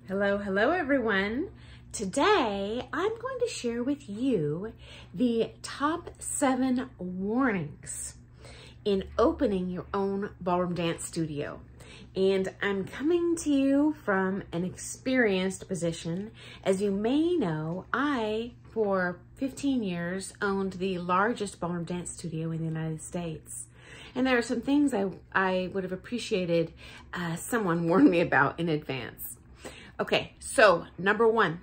Hello everyone. Today I'm going to share with you the top 7 warnings in opening your own ballroom dance studio. And I'm coming to you from an experienced position. As you may know, I, for 15 years, owned the largest ballroom dance studio in the United States. And there are some things I would have appreciated someone warned me about in advance. Okay, so number 1,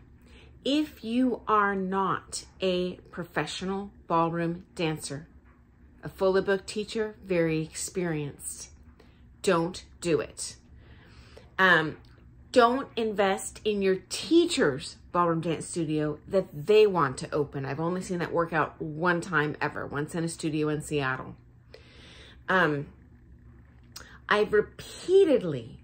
if you are not a professional ballroom dancer, a fully booked teacher, very experienced, don't do it. Don't invest in your teacher's ballroom dance studio that they want to open. I've only seen that work out one time ever, once in a studio in Seattle. I've repeatedly,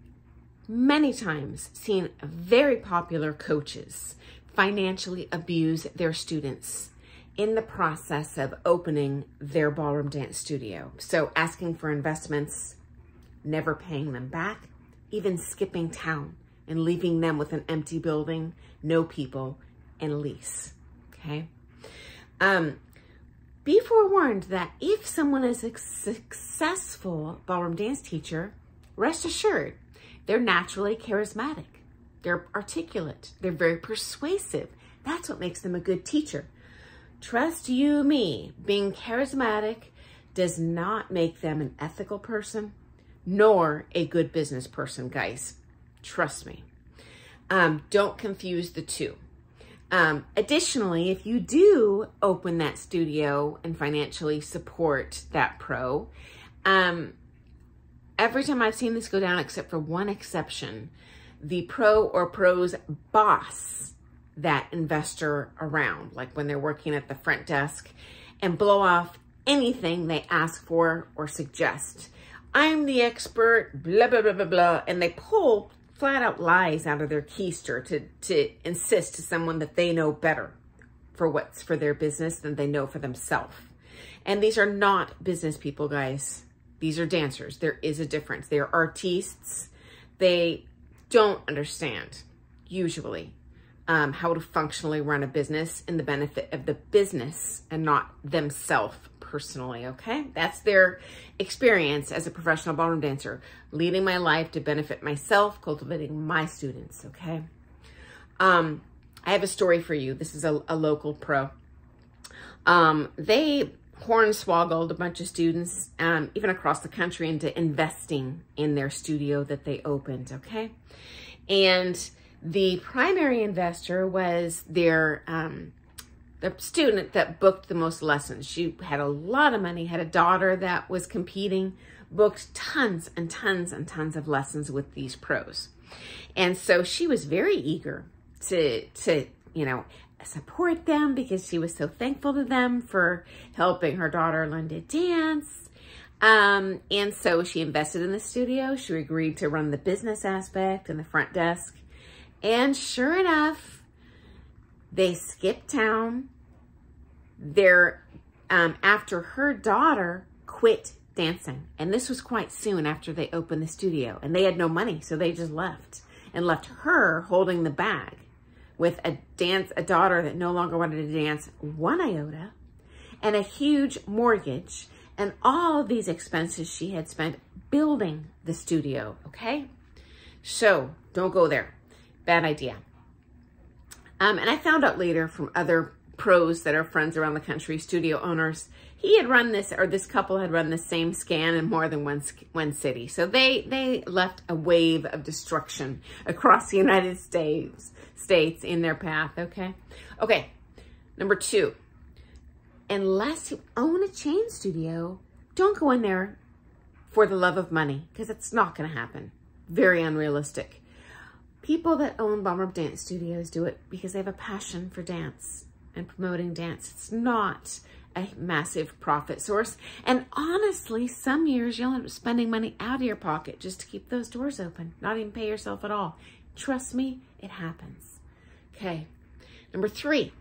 many times, seen very popular coaches financially abuse their students in the process of opening their ballroom dance studio. So asking for investments, never paying them back, even skipping town and leaving them with an empty building, no people, and a lease, okay? Be forewarned that if someone is a successful ballroom dance teacher, rest assured, they're naturally charismatic. They're articulate. They're very persuasive. That's what makes them a good teacher. Trust you me, being charismatic does not make them an ethical person, nor a good business person, guys. Trust me. Don't confuse the two. Additionally, if you do open that studio and financially support that pro, every time I've seen this go down, except for one exception, the pro or pro's boss that investor around, like when they're working at the front desk, and blow off anything they ask for or suggest. I'm the expert, blah, blah, blah, blah, blah, and they pull flat out lies out of their keister to insist to someone that they know better for what's for their business than they know for themselves. And these are not business people, guys. These are dancers. There is a difference. They are artistes. They don't understand, usually, how to functionally run a business in the benefit of the business and not themselves personally, okay? That's their experience as a professional ballroom dancer, leading my life to benefit myself, cultivating my students, okay? I have a story for you. This is a local pro. They hornswoggled a bunch of students, even across the country, into investing in their studio that they opened, okay? And the primary investor was their the student that booked the most lessons. She had a lot of money, had a daughter that was competing, booked tons and tons and tons of lessons with these pros. And so she was very eager to you know, support them because she was so thankful to them for helping her daughter learn to dance. And so she invested in the studio. She agreed to run the business aspect and the front desk. And sure enough, they skipped town. After her daughter quit dancing. And this was quite soon after they opened the studio. And they had no money, so they just left. And left her holding the bag with a daughter that no longer wanted to dance one iota, and a huge mortgage, and all of these expenses she had spent building the studio, okay? So don't go there. Bad idea. And I found out later from other pros that are friends around the country, studio owners, he had run this, or this couple had run the same scan in more than one city. So they left a wave of destruction across the United States in their path, okay? Okay, number 2, unless you own a chain studio, don't go in there for the love of money, because it's not gonna happen. Very unrealistic. People that own ballroom dance studios do it because they have a passion for dance and promoting dance. It's not a massive profit source. And honestly, some years you'll end up spending money out of your pocket just to keep those doors open, not even pay yourself at all. Trust me, it happens. Okay, number 3,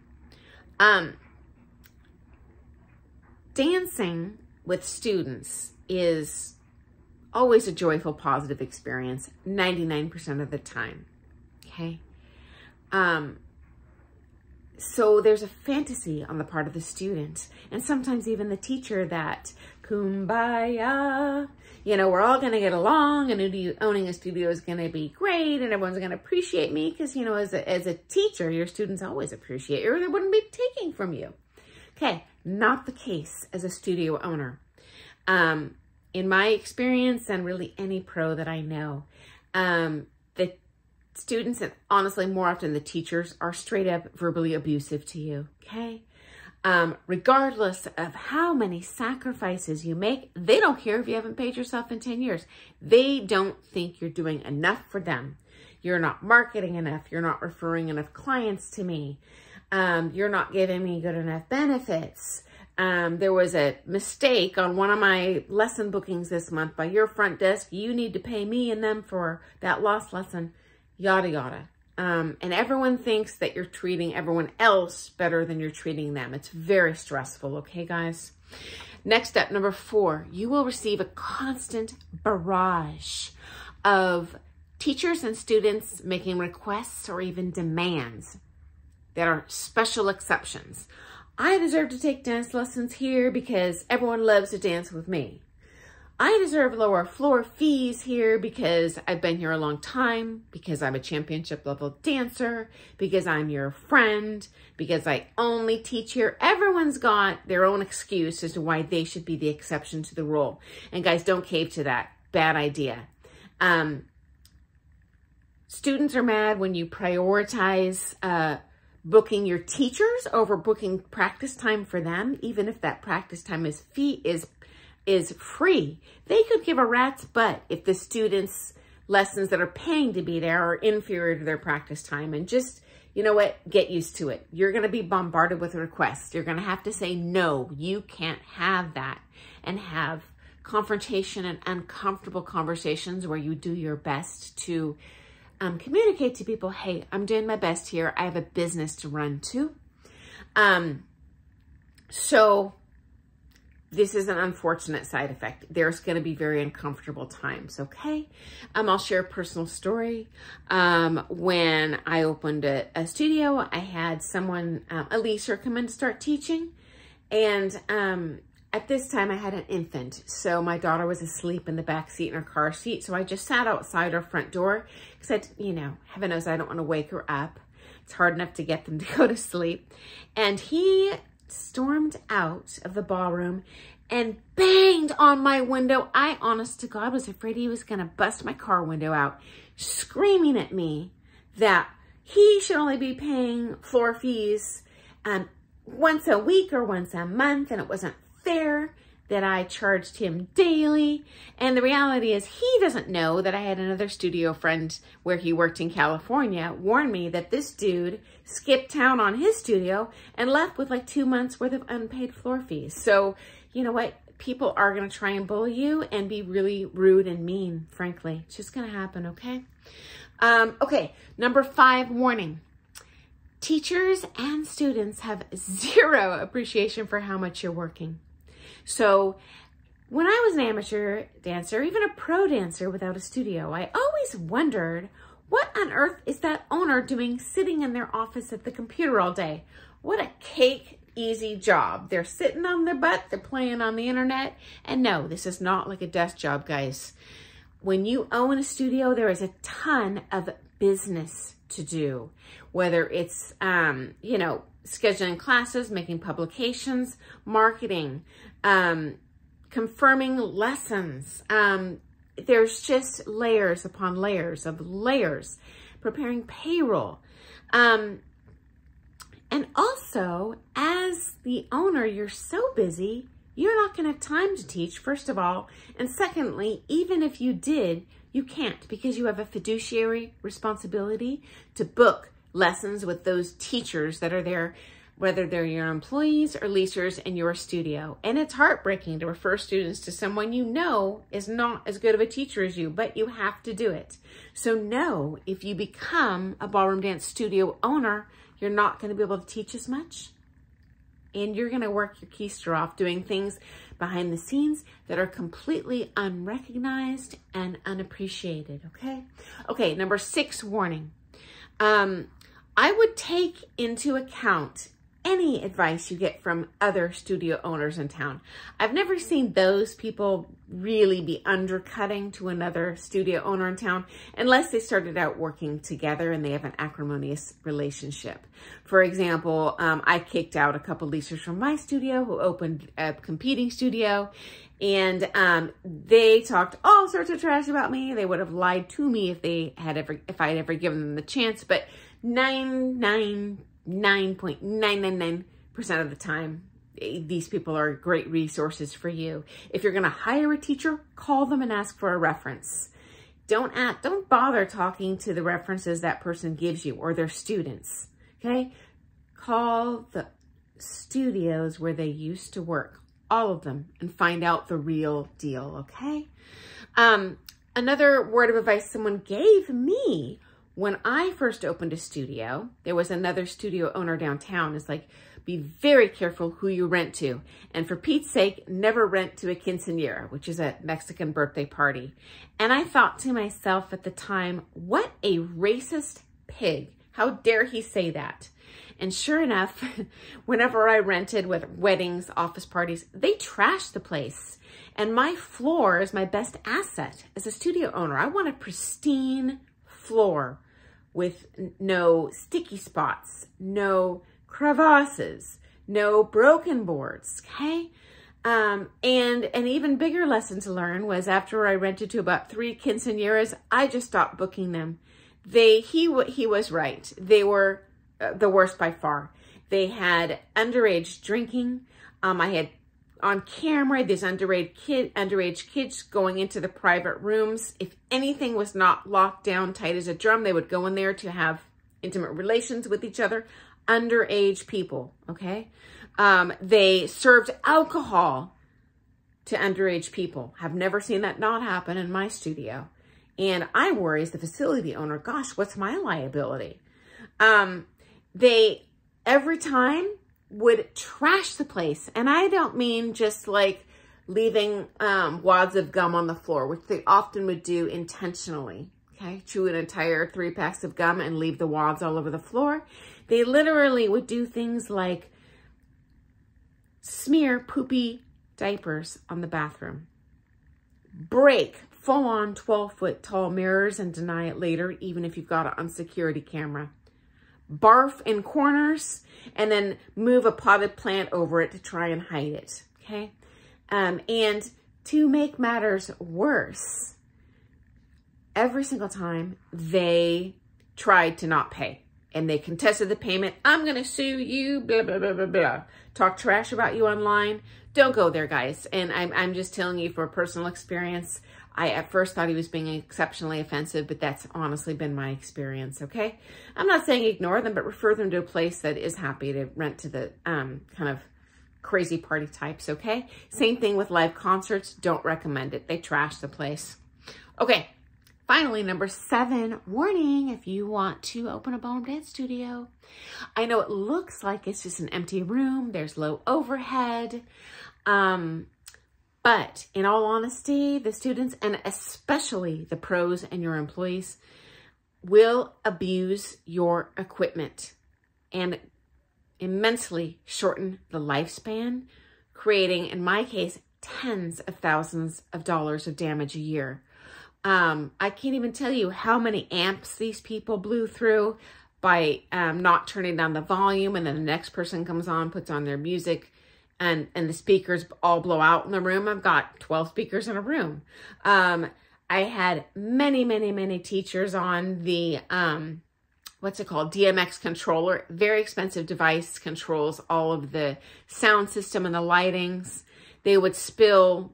dancing with students is always a joyful, positive experience 99% of the time, okay? So there's a fantasy on the part of the student and sometimes even the teacher that kumbaya, you know, we're all going to get along and owning a studio is going to be great and everyone's going to appreciate me because, you know, as a teacher, your students always appreciate you or they wouldn't be taking from you. Okay, not the case as a studio owner. In my experience and really any pro that I know, the students and honestly more often the teachers are straight up verbally abusive to you, okay? Regardless of how many sacrifices you make, they don't care if you haven't paid yourself in 10 years. They don't think you're doing enough for them. You're not marketing enough. You're not referring enough clients to me. You're not giving me good enough benefits. There was a mistake on one of my lesson bookings this month by your front desk. You need to pay me and them for that lost lesson, yada, yada. And everyone thinks that you're treating everyone else better than you're treating them. It's very stressful, okay, guys? Next up, number 4, you will receive a constant barrage of teachers and students making requests or even demands that are special exceptions. I deserve to take dance lessons here because everyone loves to dance with me. I deserve lower floor fees here because I've been here a long time, because I'm a championship level dancer, because I'm your friend, because I only teach here. Everyone's got their own excuse as to why they should be the exception to the rule. And guys, don't cave to that. Bad idea. Students are mad when you prioritize booking your teachers over booking practice time for them, even if that practice time is free. They could give a rat's butt if the students' lessons that are paying to be there are inferior to their practice time. And just, you know what, get used to it. You're going to be bombarded with requests. You're going to have to say, no, you can't have that, and have confrontation and uncomfortable conversations where you do your best to communicate to people, hey, I'm doing my best here. I have a business to run to. So this is an unfortunate side effect. There's going to be very uncomfortable times, okay? I'll share a personal story. When I opened a studio, I had someone, a leaser, come in to start teaching. And at this time, I had an infant. So my daughter was asleep in the back seat in her car seat. So I just sat outside our front door because you know, heaven knows I don't want to wake her up. It's hard enough to get them to go to sleep. And he stormed out of the ballroom and banged on my window. I, honest to God, was afraid he was going to bust my car window out, screaming at me that he should only be paying floor fees once a week or once a month, and it wasn't fair that I charged him daily. And the reality is he doesn't know that I had another studio friend where he worked in California warn me that this dude skipped town on his studio and left with like 2 months worth of unpaid floor fees. So you know what? People are going to try and bully you and be really rude and mean, frankly. It's just going to happen, okay? Okay, number 5, warning. Teachers and students have zero appreciation for how much you're working. So when I was an amateur dancer, even a pro dancer without a studio, I always wondered, what on earth is that owner doing sitting in their office at the computer all day? What a cake easy job. They're sitting on their butt, they're playing on the internet. And no, this is not like a desk job, guys. When you own a studio, there is a ton of business to do, whether it's, you know, scheduling classes, making publications, marketing, confirming lessons. There's just layers upon layers of layers, preparing payroll. And also, as the owner, you're so busy, you're not going to have time to teach, first of all. And secondly, even if you did, you can't, because you have a fiduciary responsibility to book lessons with those teachers that are there, whether they're your employees or leasers in your studio. And it's heartbreaking to refer students to someone you know is not as good of a teacher as you, but you have to do it. So know, if you become a ballroom dance studio owner, you're not going to be able to teach as much. And you're going to work your keister off doing things behind the scenes that are completely unrecognized and unappreciated, okay? Okay, number 6, warning. I I would take into account any advice you get from other studio owners in town. I've never seen those people really be undercutting to another studio owner in town unless they started out working together and they have an acrimonious relationship. For example, I kicked out a couple leasers from my studio who opened a competing studio, and they talked all sorts of trash about me. They would have lied to me if I had ever given them the chance, but 99.999% of the time, these people are great resources for you. If you're going to hire a teacher, call them and ask for a reference. Don't bother talking to the references that person gives you or their students. Okay? Call the studios where they used to work, all of them, and find out the real deal. Okay? Another word of advice someone gave me when I first opened a studio, there was another studio owner downtown. It's like, be very careful who you rent to. And for Pete's sake, never rent to a quinceañera, which is a Mexican birthday party. And I thought to myself at the time, what a racist pig. How dare he say that? And sure enough, whenever I rented with weddings, office parties, they trashed the place. And my floor is my best asset as a studio owner. I want a pristine floor with no sticky spots, no crevasses, no broken boards, okay? And an even bigger lesson to learn was after I rented to about 3 quinceañeras, I just stopped booking them. He was right. They were the worst by far. They had underage drinking. I had on camera, these underage kids going into the private rooms. If anything was not locked down tight as a drum, they would go in there to have intimate relations with each other. Underage people, okay? They served alcohol to underage people. Have never seen that not happen in my studio. And I worry as the facility owner, gosh, what's my liability? They, every time, would trash the place. And I don't mean just like leaving wads of gum on the floor, which they often would do intentionally, okay? Chew an entire 3 packs of gum and leave the wads all over the floor. They literally would do things like smear poopy diapers on the bathroom, break full-on 12-foot tall mirrors and deny it later, even if you've got it on security camera, barf in corners, and then move a potted plant over it to try and hide it, okay? And to make matters worse, every single time they tried to not pay and they contested the payment, I'm gonna sue you, blah, blah, blah, blah, blah. Talk trash about you online. Don't go there, guys. And I'm just telling you for personal experience. I at first thought he was being exceptionally offensive, but that's honestly been my experience, okay? I'm not saying ignore them, but refer them to a place that is happy to rent to the kind of crazy party types, okay? Same thing with live concerts. Don't recommend it. They trash the place. Okay, finally, number 7, warning if you want to open a ballroom dance studio. I know it looks like it's just an empty room. There's low overhead. But in all honesty, the students, and especially the pros and your employees, will abuse your equipment and immensely shorten the lifespan, creating, in my case, tens of thousands of dollars of damage a year. I can't even tell you how many amps these people blew through by not turning down the volume, and then the next person comes on, puts on their music, and the speakers all blow out in the room. I've got 12 speakers in a room. I had many teachers on the, what's it called? DMX controller. Very expensive device, controls all of the sound system and the lightings. They would spill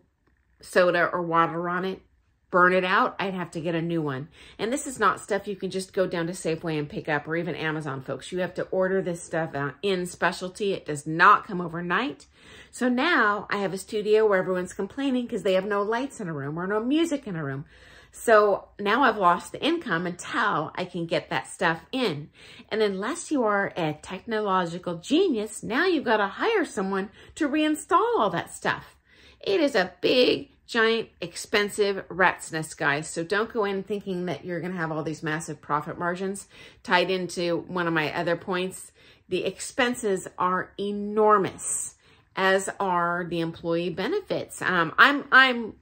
soda or water on it, burn it out. I'd have to get a new one. And this is not stuff you can just go down to Safeway and pick up, or even Amazon, folks. You have to order this stuff in specialty. It does not come overnight. So now I have a studio where everyone's complaining because they have no lights in a room or no music in a room. So now I've lost the income until I can get that stuff in. And unless you are a technological genius, now you've got to hire someone to reinstall all that stuff. It is a big giant, expensive rat's nest, guys. So don't go in thinking that you're going to have all these massive profit margins. Tied into one of my other points, the expenses are enormous, as are the employee benefits. I'm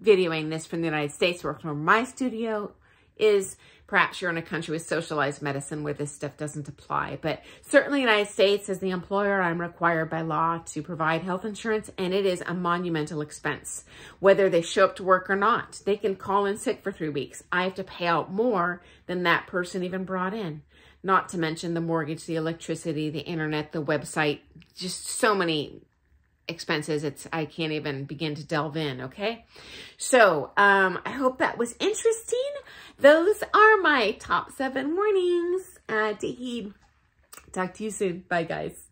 videoing this from the United States, where my studio is. Perhaps you're in a country with socialized medicine where this stuff doesn't apply. But certainly in the United States, as the employer, I'm required by law to provide health insurance, and it is a monumental expense. Whether they show up to work or not, they can call in sick for 3 weeks. I have to pay out more than that person even brought in. Not to mention the mortgage, the electricity, the internet, the website, just so many expenses. I can't even begin to delve in, okay? So I hope that was interesting. Those are my top 7 warnings to heed. Talk to you soon. Bye, guys.